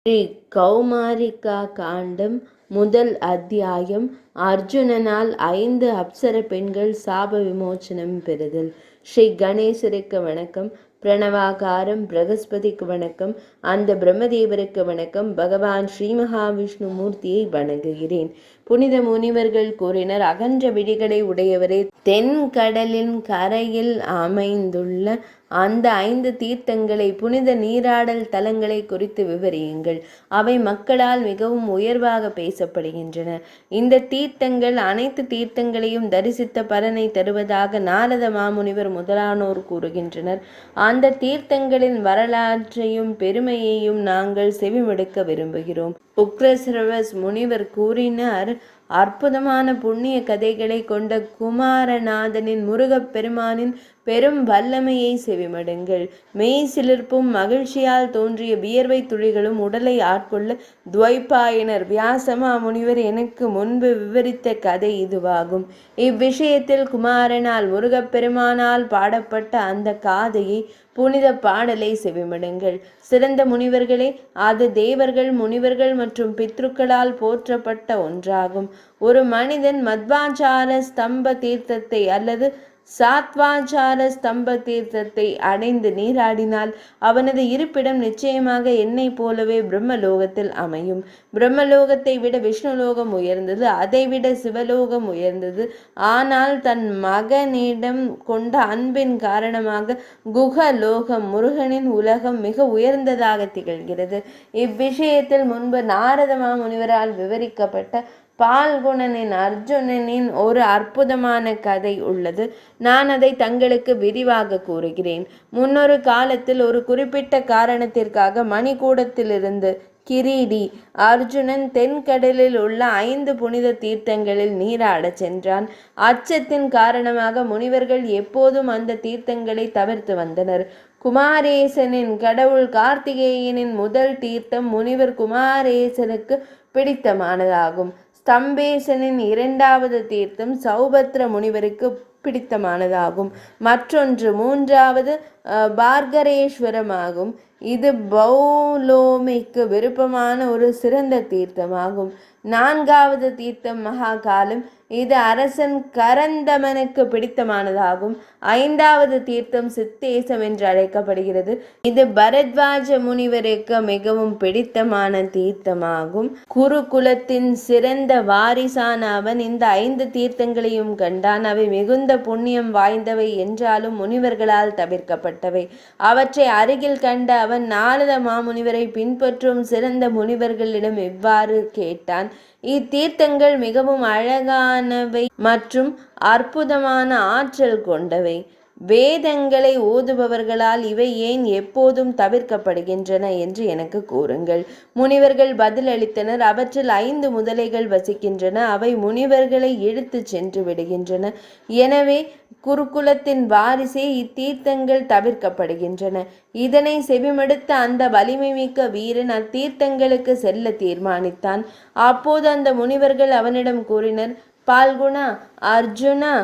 ஸ்ரீ கௌமாரிகா காண்டம் முதல் அத்தியாயம். அர்ஜுனனால் 5 அப்சர பெண்கள் சாப விமோச்சனம் பெறுதல். ஸ்ரீ கணேசருக்கு வணக்கம். பிரணவாகாரம் பிரகஸ்பதிக்கு வணக்கம். அந்த பிரம்மதேவருக்கு வணக்கம். பகவான் ஸ்ரீ மகாவிஷ்ணு மூர்த்தியை வணங்குகிறேன். புனித முனிவர்கள் கூறினர், அகன்ற விழிகளை உடையவரே, தென்கடலின் கரையில் அமைந்துள்ள அந்த 5 தீர்த்தங்களை, புனித நீராடல் தலங்களை குறித்து விவரியுங்கள். அவை மக்களால் மிகவும் உயர்வாக பேசப்படுகின்றன. இந்த தீர்த்தங்கள் அனைத்து தீர்த்தங்களையும் தரிசித்த பலனை தருவதாக நாரத மாமுனிவர் முதலானோர் கூறுகின்றனர். அந்த தீர்த்தங்களின் வரலாற்றையும் பெருமையையும் நாங்கள் செவிமடுக்க விரும்புகிறோம். உக்ரஸ்ரவஸ் முனிவர் கூறினார், அற்புதமான புண்ணிய கதைகளை கொண்ட குமாரநாதனின் முருகப்பெருமானின் பெரும் வல்லமையை செவிமடுங்கள். மெய் சிலிர்ப்பும் மகிழ்ச்சியால் தோன்றிய வியர்வை துளிகளும் உடலை ஆட்கொள்ள துவைபாயனர் வியாசமா முனிவர் எனக்கு முன்பு விவரித்த கதை இதுவாகும். இவ்விஷயத்தில் குமாரனால் முருகப்பெருமானால் பாடப்பட்ட அந்த காதையை, புனித பாடலை செவிமடுங்கள். சிறந்த முனிவர்களே, அது தேவர்கள், முனிவர்கள் மற்றும் பித்ருக்களால் போற்றப்பட்ட ஒன்றாகும். ஒரு மனிதன் மத்வாச்சார ஸ்தம்ப தீர்த்தத்தை அல்லது சாத்வாச்சார ஸ்தம்ப தீர்த்தத்தை அடைந்து நீராடினால் அவனது இருப்பிடம் நிச்சயமாக என்னை போலவே பிரம்மலோகத்தில் அமையும். பிரம்மலோகத்தை விட விஷ்ணுலோகம் உயர்ந்தது, அதைவிட சிவலோகம் உயர்ந்தது. ஆனால் தன் மகனிடம் கொண்ட அன்பின் காரணமாக குஹலோகம், முருகனின் உலகம் மிக உயர்ந்ததாக திகழ்கிறது. இவ்விஷயத்தில் முன்பு நாரத மாமுனிவரால் விவரிக்கப்பட்ட பால்குணனின் அர்ஜுனனின் ஒரு அற்புதமான கதை உள்ளது. நான் அதை தங்களுக்கு விரிவாக கூறுகிறேன். முன்னொரு காலத்தில் ஒரு குறிப்பிட்ட காரணத்திற்காக மணிக்கூடத்திலிருந்து கிரீடி அர்ஜுனன் தென்கடலில் உள்ள 5 புனித தீர்த்தங்களில் நீராடச் சென்றான். அச்சத்தின் காரணமாக முனிவர்கள் எப்போதும் அந்த தீர்த்தங்களை தவிர்த்து வந்தனர். குமாரேசனின் கடவுள் கார்த்திகேயனின் முதல் தீர்த்தம் முனிவர் குமாரேசனுக்கு பிடித்தமானதாகும். ஸ்தம்பேசனின் 2வது தீர்த்தம் சௌபத்ர முனிவருக்கு பிடித்தமானதாகும். மற்றொன்று 3வது பார்கரேஸ்வரமாகும். இது பௌலோமிக்கு விருப்பமான ஒரு சிறந்த தீர்த்தமாகும். 4வது தீர்த்தம் மகாகாலம். இது அரசன் கரந்தமனுக்கு பிடித்தமானதாகும். 5வது தீர்த்தம் சித்தேசம் என்று அழைக்கப்படுகிறது. இது பரத்வாஜ முனிவருக்கு மிகவும் பிடித்தமான தீர்த்தமாகும். குருகுலத்தின் சிறந்த வாரிசான அவன் இந்த 5 தீர்த்தங்களையும் கண்டான். அவை மிகுந்த புண்ணியம் வாய்ந்தவை என்றாலும் முனிவர்களால் தவிர்க்கப்பட்டவை. அவற்றை அருகில் கண்ட அவன் நாரத மாமுனிவரை பின்பற்றும் சிறந்த முனிவர்களிடம் இவ்வாறு கேட்டான், இத்தீர்த்தங்கள் மிகவும் அழகானவை மற்றும் அற்புதமான ஆற்றல் கொண்டவை. வேதங்களை ஓதுபவர்களால் இவை ஏன் எப்போதும் தவிர்க்கப்படுகின்றன என்று எனக்கு கூறுங்கள். முனிவர்கள் பதிலளித்தனர், அவற்றில் 5 முதலைகள் வசிக்கின்றன. அவை முனிவர்களை இழுத்து சென்று விடுகின்றன. எனவே குருகுலத்தின் வாரிசே இத்தீர்த்தங்கள் தவிர்க்கப்படுகின்றன. இதனை செவிமடுத்த அந்த வலிமை மிக்க வீரன் அத்தீர்த்தங்களுக்கு செல்ல தீர்மானித்தான். அப்போது அந்த முனிவர்கள் அவனிடம் கூறினர், பால்குணா, அர்ஜுனா,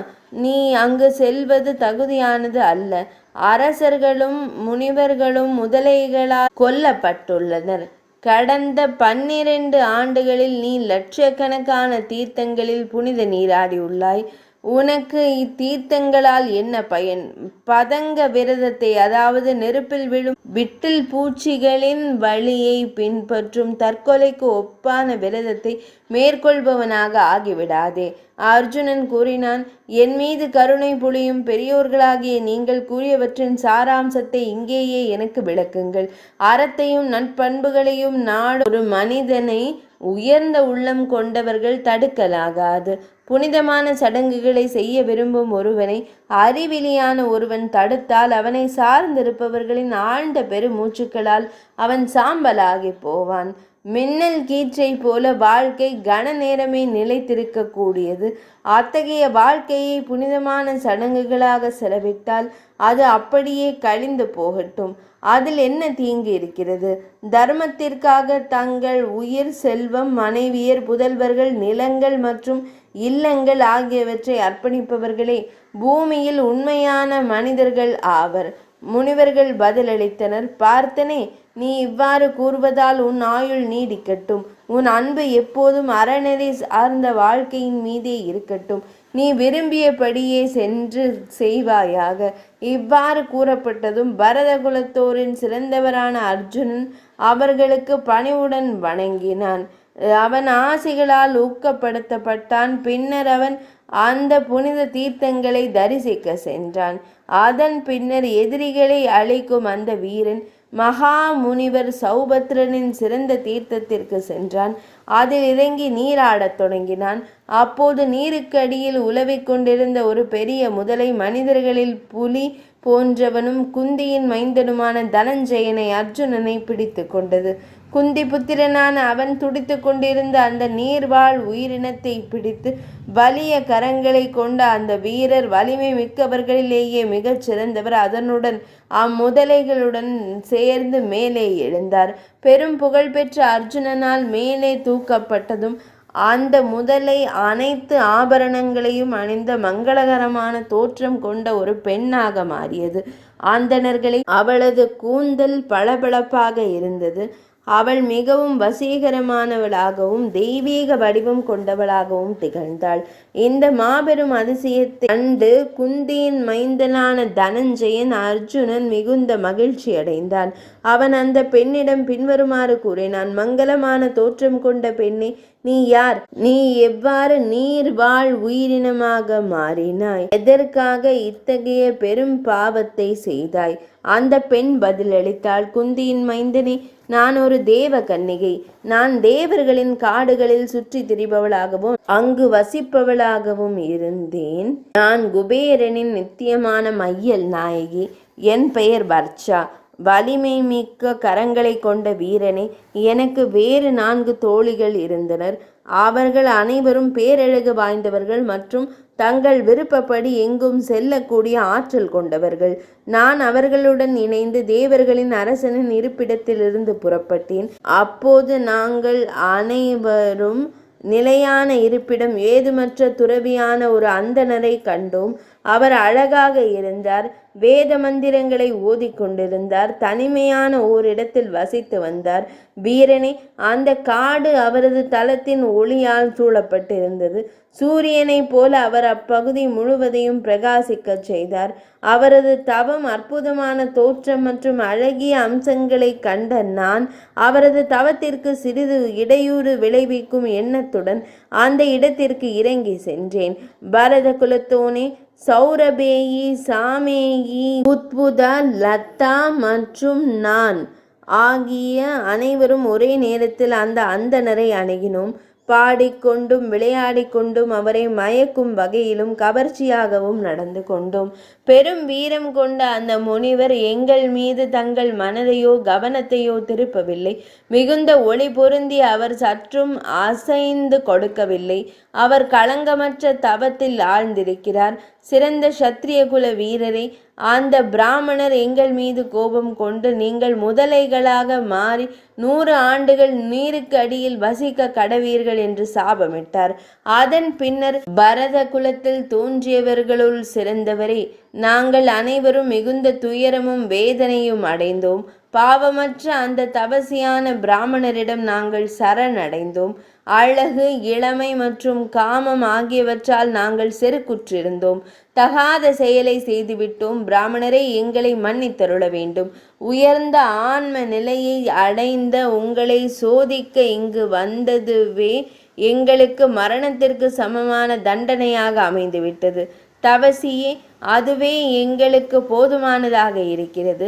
நீ அங்கு செல்வது தகுதியானது அல்ல. அரசர்களும் முனிவர்களும் முதலைகளால் கொல்லப்பட்டுள்ளனர். கடந்த 12 ஆண்டுகளில் நீ லட்சக்கணக்கான தீர்த்தங்களில் புனித நீராடியுள்ளாய். உனக்கு இத்தீர்த்தங்களால் என்ன பயன்? பதங்க விரதத்தை, அதாவது நெருப்பில் விழும் விட்டில் பூச்சிகளின் வழியை பின்பற்றும் தற்கொலைக்கு ஒப்பான விரதத்தை மேற்கொள்பவனாக ஆகிவிடாதே. அர்ஜுனன் கூறினான், என் மீது கருணை புரியும் பெரியோர்களாகிய நீங்கள் கூறியவற்றின் சாராம்சத்தை இங்கேயே எனக்கு விளக்குங்கள். அறத்தையும் நட்பண்புகளையும் நாடு ஒரு மனிதனை உயர்ந்த உள்ளம் கொண்டவர்கள் தடுக்கலாகாது. புனிதமான சடங்குகளை செய்ய விரும்பும் ஒருவனை அறிவிலியான ஒருவன் தடுத்தால் அவனை சார்ந்திருப்பவர்களின் ஆழ்ந்த பெருமூச்சுக்களால் அவன் சாம்பலாகி போவான். மின்னல் கீற்றை போல வாழ்க்கை கன நேரமே நிலைத்திருக்க கூடியது. அத்தகைய வாழ்க்கையை புனிதமான சடங்குகளாக செலவிட்டால் அது அப்படியே கழிந்து போகட்டும். அதில் என்ன தீங்கு இருக்கிறது? தர்மத்திற்காக தங்கள் உயிர், செல்வம், மனைவியர், புதல்வர்கள், நிலங்கள் மற்றும் இல்லங்கள் ஆகியவற்றை அர்ப்பணிப்பவர்களே பூமியில் உண்மையான மனிதர்கள் ஆவர். முனிவர்கள் பதிலளித்தனர், பார்த்தனே, நீ இவ்வாறு கூறுவதால் உன் ஆயுள் நீடிக்கட்டும். உன் அன்பு எப்போதும் அறநெறி சார்ந்த வாழ்க்கையின் மீதே இருக்கட்டும். நீ விரும்பியபடியே சென்று செய்வாயாக. இவ்வாறு கூறப்பட்டதும் பரத குலத்தோரின் சிறந்தவரான அர்ஜுனன் அவர்களுக்கு பணிவுடன் வணங்கினான். அவன் ஆசைகளால் ஊக்கப்படுத்தப்பட்டான். பின்னர் அவன் அந்த புனித தீர்த்தங்களை தரிசிக்க சென்றான். அதன் பின்னர் எதிரிகளை அழிக்கும் அந்த வீரன் மகா முனிவர் சௌபத்ரனின் சிறந்த தீர்த்தத்திற்கு சென்றான். அதில் இறங்கி நீராடத் தொடங்கினான். அப்போது நீருக்கு அடியில் உலவிக் கொண்டிருந்த ஒரு பெரிய முதலை மனிதர்களில் புலி போன்றவனும் குந்தியின் மைந்தனுமான தனஞ்சயனை அர்ஜுனனை பிடித்து கொண்டது. குந்தி புத்திரனான அவன் துடித்து கொண்டிருந்த அந்த நீர்வாழ் உயிரினத்தை பிடித்து வலிய கரங்களை கொண்ட அந்த வீரர் வலிமை மிக்கவர்களிலேயே மிகச் சிறந்தவர். அதனுடன் அம்முதலைகளுடன் சேர்ந்து மேலே எழுந்தார். பெரும் புகழ்பெற்ற அர்ஜுனனால் மேலே தூக்கப்பட்டதும் அந்த முதலை அனைத்து ஆபரணங்களையும் அணிந்த மங்களகரமான தோற்றம் கொண்ட ஒரு பெண்ணாக மாறியது. ஆந்தணர்களை அவளது கூந்தல் பளபளப்பாக இருந்தது. அவள் மிகவும் வசீகரமானவளாகவும் தெய்வீக வடிவம் கொண்டவளாகவும் திகழ்ந்தாள். இந்த மாபெரும் அதிசயத்தை கண்டு குந்தியின் மைந்தனான தனஞ்சயன் அர்ஜுனன் மிகுந்த மகிழ்ச்சி அடைந்தான். அவன் அந்த பெண்ணிடம் பின்வருமாறு கூறினான். மங்களமான தோற்றம் கொண்ட பெண்ணே, நீ யார்? நீ எவ்வாறு நீர் வாழ் உயிரினமாக மாறினாய்? எதற்காக இத்தகைய பெரும் பாவத்தை செய்தாய்? அந்த பெண் பதிலளித்தாள். குந்தியின் மைந்தனே, நான் ஒரு தேவ கன்னிகை. நான் தேவர்களின் காடுகளில் சுற்றி திரிபவளாகவும் அங்கு வசிப்பவளாகவும் இருந்தேன். நான் குபேரனின் நித்தியமான மையல் நாயகி. என் பெயர் வர்ச்சா. வலிமை மிக்க கரங்களை கொண்ட வீரனே, எனக்கு வேறு 4 தோழிகள் இருந்தனர். அவர்கள் அனைவரும் பேரழகு வாய்ந்தவர்கள் மற்றும் தங்கள் விருப்பப்படி எங்கும் செல்லக்கூடிய ஆற்றல் கொண்டவர்கள். நான் அவர்களுடன் இணைந்து தேவர்களின் அரசனின் இருப்பிடத்திலிருந்து புறப்பட்டேன். அப்போது நாங்கள் அனைவரும் நிலையான இருப்பிடம் ஏதுமற்ற துறவியான ஒரு அந்தணரை கண்டோம். அவர் அழகாக இருந்தார். வேத மந்திரங்களை ஓதிக்கொண்டிருந்தார். தனிமையான ஓரிடத்தில் வசித்து வந்தார். வீரனே, அந்த காடு அவரது தலத்தின் ஒளியால் சூழப்பட்டிருந்தது. சூரியனைப் போல அவர் அப்பகுதி முழுவதையும் பிரகாசிக்கச் செய்தார். அவரது தவம் அற்புதமான தோற்றம் மற்றும் அழகிய அம்சங்களை கண்ட நான் அவரது தவத்திற்கு சிறிது இடையூறு விளைவிக்கும் எண்ணத்துடன் அந்த இடத்திற்கு இறங்கி சென்றேன். பரத குலத்தோனே, சௌரபேயி, சாமேயி, உத்புதா, லதா மற்றும் நான் ஆகிய அனைவரும் ஒரே நேரத்தில் அந்த அந்தணரை அணுகினோம். பாடிக்கொண்டும் விளையாடிக்கொண்டும் அவரை மயக்கும் வகையிலும் கவர்ச்சியாகவும் நடந்து கொண்டோம். பெரும் வீரம் கொண்ட அந்த முனிவர் எங்கள் மீது தங்கள் மனதையோ கவனத்தையோ திருப்பவில்லை. மிகுந்த ஒளி பொருந்தி அவர் சற்றும் அசைந்து கொடுக்கவில்லை. அவர் களங்கமற்ற தவத்தில் ஆழ்ந்திருக்கிறார். சிறந்த சத்திரிய குல வீரரை, அந்த பிராமணர் எங்கள் மீது கோபம் கொண்டு நீங்கள் முதலைகளாக மாறி 100 ஆண்டுகள் நீருக்கு அடியில் வசிக்க கடவீர்கள் என்று சாபமிட்டார். அதன் பின்னர் பரத குலத்தில் தோன்றியவர்களுள் சிறந்தவரே, நாங்கள் அனைவரும் மிகுந்த துயரமும் வேதனையும் அடைந்தோம். பாவமற்ற அந்த தபசியான பிராமணரிடம் நாங்கள் சரணடைந்தோம். அழகு, இளமை மற்றும் காமம் ஆகியவற்றால் நாங்கள் செருக்குற்றிருந்தோம். தகாத செயலை செய்துவிட்டோம். பிராமணரை, எங்களை மன்னித்தருள வேண்டும். உயர்ந்த ஆன்ம நிலையை அடைந்த உங்களை சோதிக்க இங்கு வந்ததுவே எங்களுக்கு மரணத்திற்கு சமமான தண்டனையாக அமைந்துவிட்டது. தவசியே, அதுவே எங்களுக்கு போதுமானதாக இருக்கிறது.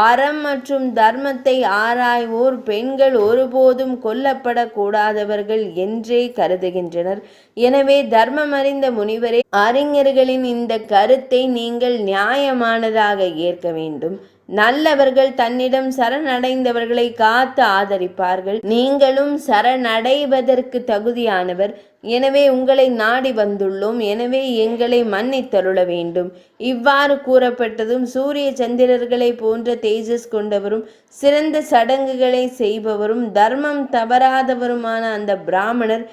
அறம் மற்றும் தர்மத்தை ஆராய்வோர் பெண்கள் ஒருபோதும் கொல்லப்படக்கூடாதவர்கள் என்றே கருதுகின்றனர். எனவே தர்மம் அறிந்த முனிவரே, அறிஞர்களின் இந்த கருத்தை நீங்கள் நியாயமானதாக ஏற்க வேண்டும். நல்லவர்கள் தன்னிடம் சரணடைந்தவர்களை காத்து ஆதரிப்பார்கள். நீங்களும் சரணடைவதற்கு தகுதியானவர். எனவே உங்களை நாடி வந்துள்ளோம். எனவே எங்களை மன்னித்தருள வேண்டும். இவ்வாறு கூறப்பட்டதும் சூரிய சந்திரர்களை போன்ற தேஜஸ் கொண்டவரும் சிறந்த சடங்குகளை செய்பவரும் தர்மம் தவறாதவருமான அந்த பிராமணர்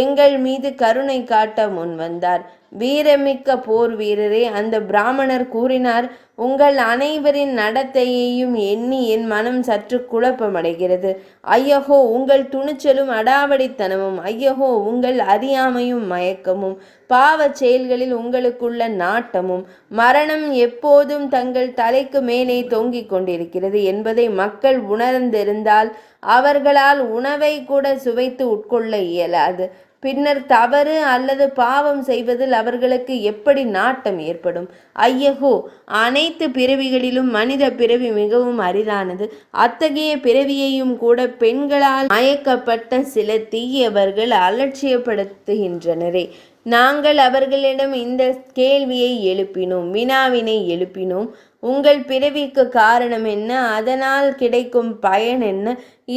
எங்கள் மீது கருணை காட்ட முன் வந்தார். வீரமிக்க போர் வீரரே, அந்த பிராமணர் கூறினார், உங்கள் அனைவரின் நடத்தையையும் எண்ணி என் மனம் சற்று குழப்பமடைகிறது. ஐயகோ உங்கள் துணிச்சலும் அடாவடித்தனமும்! ஐயகோ உங்கள் அறியாமையும் மயக்கமும்! பாவச் செயல்களில் உங்களுக்குள்ள நாட்டமும்! மரணம் எப்போதும் தங்கள் தலைக்கு மேலே தொங்கிக் கொண்டிருக்கிறது என்பதை மக்கள் உணர்ந்திருந்தால் அவர்களால் உணவை கூட சுவைத்து உட்கொள்ள இயலாது. பின்னர் தவறு அல்லது பாவம் செய்வதில் அவர்களுக்கு எப்படி நாட்டம் ஏற்படும்? ஐயகோ, அனைத்து பிறவிகளிலும் மனித பிறவி மிகவும் அரிதானது. அத்தகைய பிறவியையும் கூட பெண்களால் மயக்கப்பட்ட சில தீயவர்கள் அலட்சியப்படுத்துகின்றனரே. நாங்கள் அவர்களிடம் இந்த கேள்வியை எழுப்பினோம், வினாவினை எழுப்பினோம். உங்கள் பிறவிக்கு காரணம் என்ன? அதனால் கிடைக்கும் பயன் என்ன?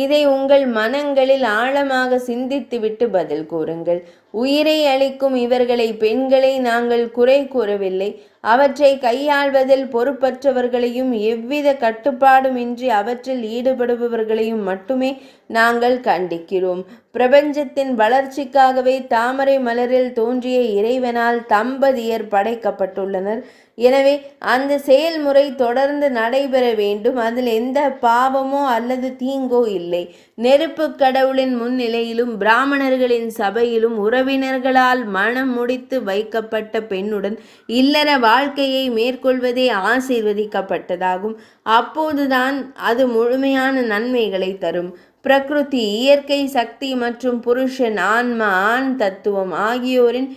இதை உங்கள் மனங்களில் ஆழமாக சிந்தித்துவிட்டு பதில் கூறுங்கள். உயிரை அளிக்கும் இவர்களை, பெண்களை நாங்கள் குறை கூறவில்லை. அவற்றை கையாள்வதில் பொறுப்பற்றவர்களையும் எவ்வித கட்டுப்பாடுமின்றி அவற்றில் ஈடுபடுபவர்களையும் மட்டுமே நாங்கள் கண்டிக்கிறோம். பிரபஞ்சத்தின் வளர்ச்சிக்காகவே தாமரை மலரில் தோன்றிய இறைவனால் தம்பதியர் படைக்கப்பட்டுள்ளனர். எனவே அந்த செயல்முறை தொடர்ந்து நடைபெற வேண்டும். அதில் எந்த பாவமோ அல்லது தீங்கோ இல்லை. நெருப்பு கடவுளின் முன்னிலையிலும் பிராமணர்களின் சபையிலும் உறவினர்களால் மனம் முடித்து வைக்கப்பட்ட பெண்ணுடன் இல்லற வாழ்க்கையை மேற்கொள்வதே ஆசீர்வதிக்கப்பட்டதாகும். அப்போதுதான் அது முழுமையான நன்மைகளை தரும். பிரகிருதி, இயற்கை சக்தி மற்றும் புருஷன், ஆன்மா, ஆண் தத்துவம் ஆகியோரின்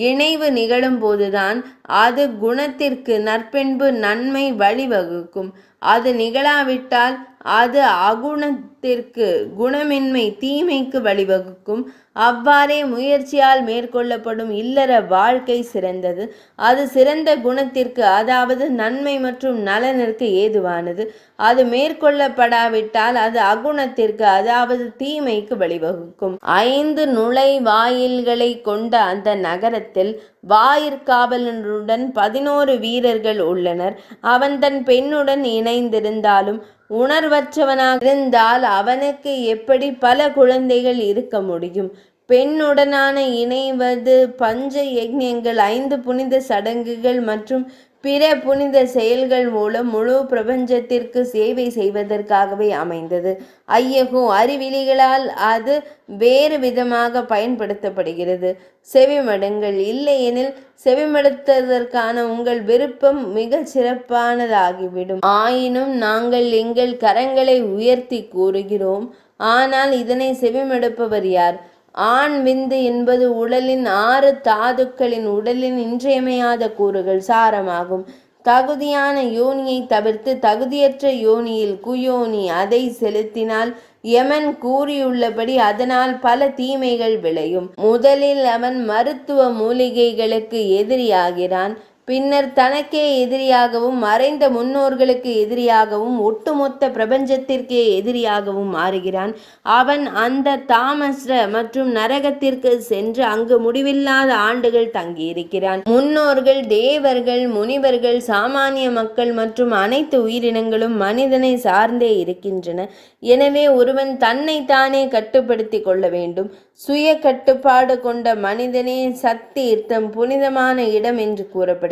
இணைவு நிகழும் போதுதான் அது குணத்திற்கு, நற்பண்பு, நன்மை வழிவகுக்கும். அது நிகழாவிட்டால் அது அகுணத்திற்கு, குணமின்மை, தீமைக்கு வழிவகுக்கும். அவ்வாறே முயற்சியால் மேற்கொள்ளப்படும் இல்லற வாழ்க்கை சிறந்தது. அது சிறந்த குணத்திற்கு, அதாவது நன்மை மற்றும் நலனிற்கு ஏதுவானது. அது மேற்கொள்ளப்படாவிட்டால் அது அகுணத்திற்கு, அதாவது தீமைக்கு வழிவகுக்கும். 5 நுழைவாயில்களை கொண்ட அந்த நகரத்தில் வாயிற்காவலனுடன் 11 வீரர்கள் உள்ளனர். அவன் தன் பெண்ணுடன் இணைந்திருந்தாலும் உணர்வற்றவனாக இருந்தால் அவனுக்கு எப்படி பல குழந்தைகள் இருக்க முடியும்? பெண்ணுடனான இணைவது பஞ்ச யஜ்ஞங்கள், 5 புனித சடங்குகள் மற்றும் பிற புனித செயல்கள் மூலம் முழு பிரபஞ்சத்திற்கு சேவை செய்வதற்காகவே அமைந்தது. ஐயகோ, அறிவிலிகளால் அது வேறு விதமாக பயன்படுத்தப்படுகிறது. செவிமடுங்கள். இல்லையெனில் செவிமடுத்ததற்கான உங்கள் விருப்பம் மிக சிறப்பானதாகிவிடும். ஆயினும் நாங்கள் எங்கள் கரங்களை உயர்த்தி கூறுகிறோம். ஆனால் இதனை செவிமடுப்பவர் யார்? ஆண் விந்து என்பது உடலின் 6 தாதுக்களின் உடலின் இன்றியமையாத கூறுகள், சாரமாகும். தகுதியான யோனியை தவிர்த்து தகுதியற்ற யோனியில் குயோனி அதை செலுத்தினால் யமன் கூறியுள்ளபடி அதனால் பல தீமைகள் விளையும். முதலில் அவன் மருத்துவ மூலிகைகளுக்கு எதிரியாகிறான். பின்னர் தனக்கே எதிரியாகவும், மறைந்த முன்னோர்களுக்கு எதிரியாகவும், ஒட்டுமொத்த பிரபஞ்சத்திற்கே எதிரியாகவும் மாறுகிறான். அவன் அந்த தாமஸ்ர மற்றும் நரகத்திற்கு சென்று அங்கு முடிவில்லாத ஆண்டுகள் தங்கியிருக்கிறான். முன்னோர்கள், தேவர்கள், முனிவர்கள், சாமானிய மக்கள் மற்றும் அனைத்து உயிரினங்களும் மனிதனை சார்ந்தே இருக்கின்றன. எனவே ஒருவன் தன்னை தானே கட்டுப்படுத்தி கொள்ள வேண்டும். சுய கட்டுப்பாடு கொண்ட மனிதனே சத்தீர்த்தம், புனிதமான இடம் என்று கூறப்படுகிறது.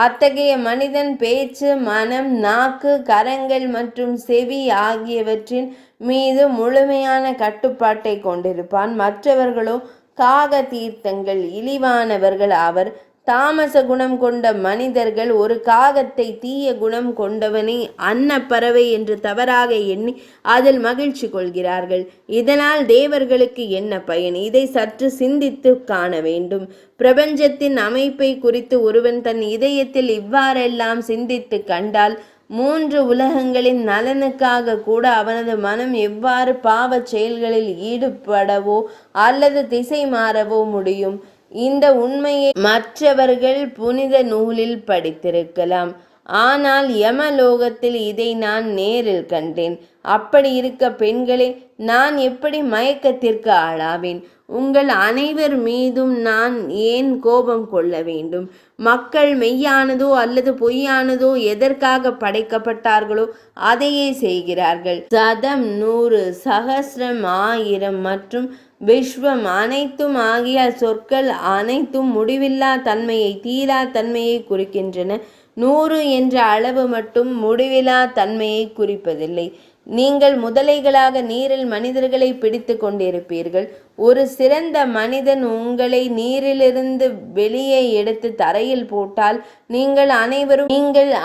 அத்தகைய மனிதன் பேச்சு, மனம், நாக்கு, கரங்கள் மற்றும் செவி ஆகியவற்றின் மீது முழுமையான கட்டுப்பாட்டை கொண்டிருப்பான். மற்றவர்களோ காக தீர்த்தங்கள், இழிவானவர்கள் ஆவர். தாமச குணம் கொண்ட மனிதர்கள் ஒரு காகத்தை, தீய குணம் கொண்டவனை அன்னப்பறவை என்று தவறாக எண்ணி அதில் மகிழ்ச்சி கொள்கிறார்கள். இதனால் தேவர்களுக்கு என்ன பயன்? இதை சற்று சிந்தித்து காண வேண்டும். பிரபஞ்சத்தின் அமைப்பை குறித்து ஒருவன் தன் இதயத்தில் இவ்வாறெல்லாம் சிந்தித்து கண்டால் 3 உலகங்களின் நலனுக்காக கூட அவனது மனம் எவ்வாறு பாவச் செயல்களில் ஈடுபடவோ அல்லது திசை மாறவோ முடியும்? இந்த உண்மையை மற்றவர்கள் புனித நூலில் படித்திருக்கலாம். ஆனால் யமலோகத்தில் இதை நான் நேரில் கண்டேன். அப்படி இருக்க பெண்களே, நான் எப்படி மயக்கத்திற்கு ஆளாவேன்? உங்கள் அனைவர் மீதும் நான் ஏன் கோபம் கொள்ள வேண்டும்? மக்கள் மெய்யானதோ அல்லது பொய்யானதோ எதற்காக படைக்கப்பட்டார்களோ அதையே செய்கிறார்கள். சதம், 100, சகஸ்ரம், 1000 மற்றும் விஸ்வம் அனைத்தும் ஆகிய சொற்கள் அனைத்தும் முடிவில்லா தன்மையை, தீரா தன்மையை குறிக்கின்றன. 100 என்ற அளவு மட்டும் முடிவிலா தன்மையை குறிப்பதில்லை. நீங்கள் முதலைகளாக நீரில் மனிதர்களை பிடித்து கொண்டிருப்பீர்கள். ஒரு சிறந்த மனிதன் உங்களை நீரிலிருந்து வெளியே எடுத்து தரையில் போட்டால் நீங்கள்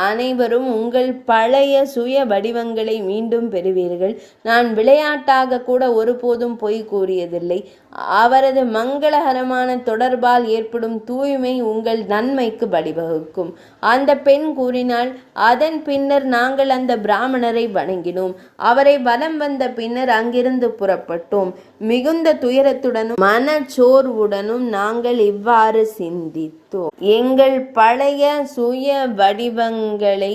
அனைவரும் உங்கள் பழைய சுய வடிவங்களை மீண்டும் பெறுவீர்கள். நான் விளையாட்டாக கூட ஒருபோதும் பொய் கூறியதில்லை. அவரது மங்களகரமான தொடர்பால் ஏற்படும் தூய்மை உங்கள் நன்மைக்கு வழிவகுக்கும். அந்த பெண் கூறினாள். அதன் பின்னர் நாங்கள் அந்த பிராமணரை வணங்கினோம். அவரை வலம் வந்த பின்னர் அங்கிருந்து புறப்பட்டோம். மிகுந்த துயரத்துடனும் மனச்சோர்வுடனும் நாங்கள் இவ்வாறு சிந்தித்தோம். எங்கள் பழைய சுய வடிவங்களை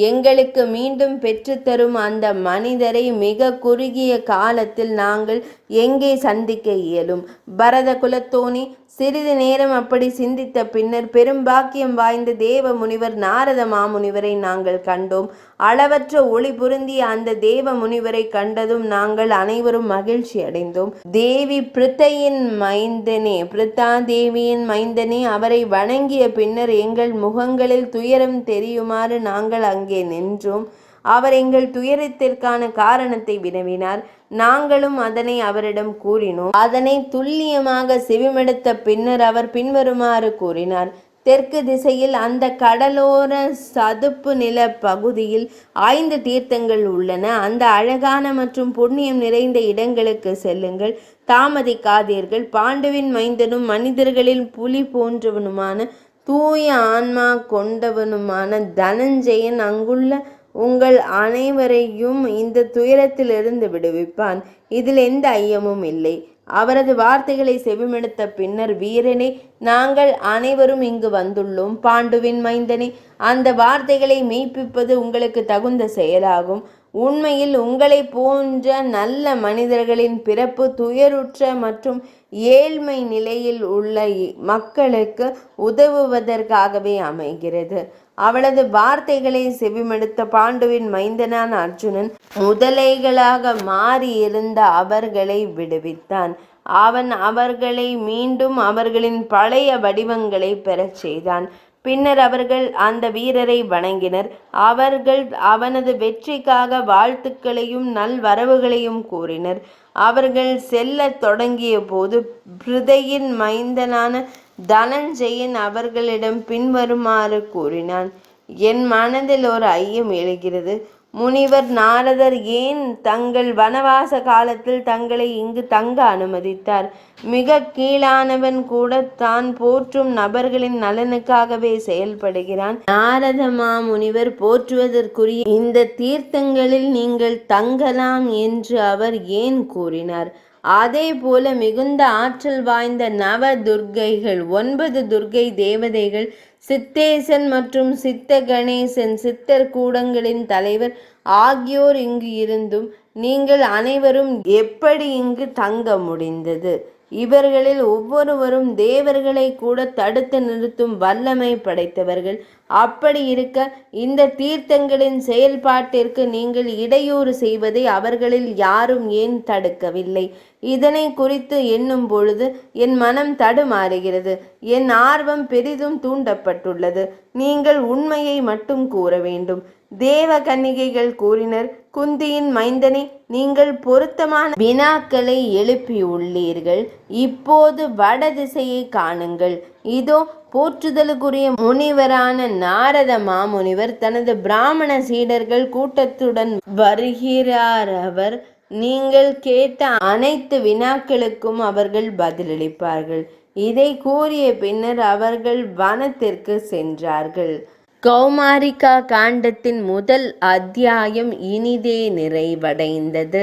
எங்களுக்கு மீண்டும் பெற்றுத்தரும் அந்த மனிதரை மிக குறுகிய காலத்தில் நாங்கள் எங்கே சந்திக்க இயலும்? பரத குலத்தோனே, சிறிது நேரம் அப்படி சிந்தித்த பின்னர் பெரும்பாக்கியம் வாய்ந்த தேவ முனிவர் நாரத மாமுனிவரை நாங்கள் கண்டோம். அளவற்ற ஒளி பொருந்திய அந்த தேவ முனிவரை கண்டதும் நாங்கள் அனைவரும் மகிழ்ச்சி அடைந்தோம். தேவி பிருத்தா தேவியின் மைந்தனே, அவரை வணங்கிய பின்னர் எங்கள் முகங்களில் துயரம் தெரியுமாறு நாங்கள் அங்கே நின்றோம். அவர் எங்கள் துயரத்திற்கான காரணத்தை வினவினார். நாங்களும் அதனை அவரிடம் கூறினோம். அதனை துல்லியமாக செவிமடுத்த பின்னர் அவர் பின்வருமாறு கூறினார். தெற்கு திசையில் அந்த கடலோர சதுப்பு நில பகுதியில் 5 தீர்த்தங்கள் உள்ளன. அந்த அழகான மற்றும் புண்ணியம் நிறைந்த இடங்களுக்கு செல்லுங்கள். தாமதிக்காதீர்கள். பாண்டுவின் மைந்தனும் மனிதர்களில் புலி போன்றவனுமான தூய ஆன்மா கொண்டவனுமான தனஞ்சயன் அங்குள்ள உங்கள் அனைவரையும் இந்த துயரத்திலிருந்து விடுவிப்பான். இதில் எந்த ஐயமும் இல்லை. அவரது வார்த்தைகளை செவிமடுத்த பின்னர், வீரனே, நாங்கள் அனைவரும் இங்கு வந்துள்ளோம். பாண்டுவின் மைந்தனே, அந்த வார்த்தைகளை மெய்ப்பிப்பது உங்களுக்கு தகுந்த செயலாகும். உண்மையில் உங்களை போன்ற நல்ல மனிதர்களின் பிறப்பு துயருற்ற மற்றும் ஏழ்மை நிலையில் உள்ள மக்களுக்கு உதவுவதற்காகவே அமைகிறது. அவளது வார்த்தைகளை செவிமடுத்த பாண்டுவின் மைந்தனான அர்ஜுனன் முதலைகளாக மாறியிருந்த அவர்களை விடுவித்தான். அவன் அவர்களை மீண்டும் அவர்களின் பழைய வடிவங்களை பெறச் செய்தான். பின்னர் அவர்கள் அந்த வீரரை வணங்கினர். அவர்கள் அவனது வெற்றிக்காக வாழ்த்துக்களையும் நல்வரவுகளையும் கூறினர். அவர்கள் செல்லத் தொடங்கிய போது பிருதையின் மைந்தனான தனஞ்சயன் அவர்களிடம் பின்வருமாறு கூறினான். என் மனதில் ஒரு ஐயம் எழுகிறது. முனிவர் நாரதர் ஏன் தங்கள் வனவாச காலத்தில் தங்களை இங்கு தங்க அனுமதித்தார்? மிக கீழானவன் கூட தான் போற்றும் நபர்களின் நலனுக்காகவே செயல்படுகிறான். நாரத மாமுனிவர் போற்றுவதற்குரிய இந்த தீர்த்தங்களில் நீங்கள் தங்கலாம் என்று அவர் ஏன் கூறினார்? அதே போல மிகுந்த ஆற்றல் வாய்ந்த நவ துர்க்கைகள் 9 துர்க்கை தேவதைகள், சித்தேசன் மற்றும் சித்த கணேசன், சித்தர் கூடங்களின் தலைவர் ஆகியோர் இங்கு இருந்தும் நீங்கள் அனைவரும் எப்படி இங்கு தங்க முடிந்தது? இவர்களில் ஒவ்வொருவரும் தேவர்களை கூட தடுத்து நிறுத்தும் வல்லமை படைத்தவர்கள். அப்படி இருக்க இந்த தீர்த்தங்களின் செயல்பாட்டிற்கு நீங்கள் இடையூறு செய்வதை அவர்களில் யாரும் ஏன் தடுக்கவில்லை? இதனை குறித்து எண்ணும் பொழுது என் மனம் தடுமாறுகிறது. என் ஆர்வம் பெரிதும் தூண்டப்பட்டுள்ளது. நீங்கள் உண்மையை மட்டும் கூற வேண்டும். தேவ கன்னிகைகள் கூறினர். குந்தியின் மைந்தனே, நீங்கள் பொருத்தமான வினாக்களை எழுப்பியுள்ளீர்கள். இப்போது வட திசையை காணுங்கள். இதோ போற்றுதலுக்குரிய முனிவரான நாரத மாமுனிவர் தனது பிராமண சீடர்கள் கூட்டத்துடன் வருகிறார். அவர் நீங்கள் கேட்ட அனைத்து வினாக்களுக்கும் அவர்கள் பதிலளிப்பார்கள். இதை கூறிய பின்னர் அவர்கள் வனத்திற்கு சென்றார்கள். கௌமாரிகா காண்டத்தின் முதல் அத்தியாயம் இனிதே நிறைவடைந்தது.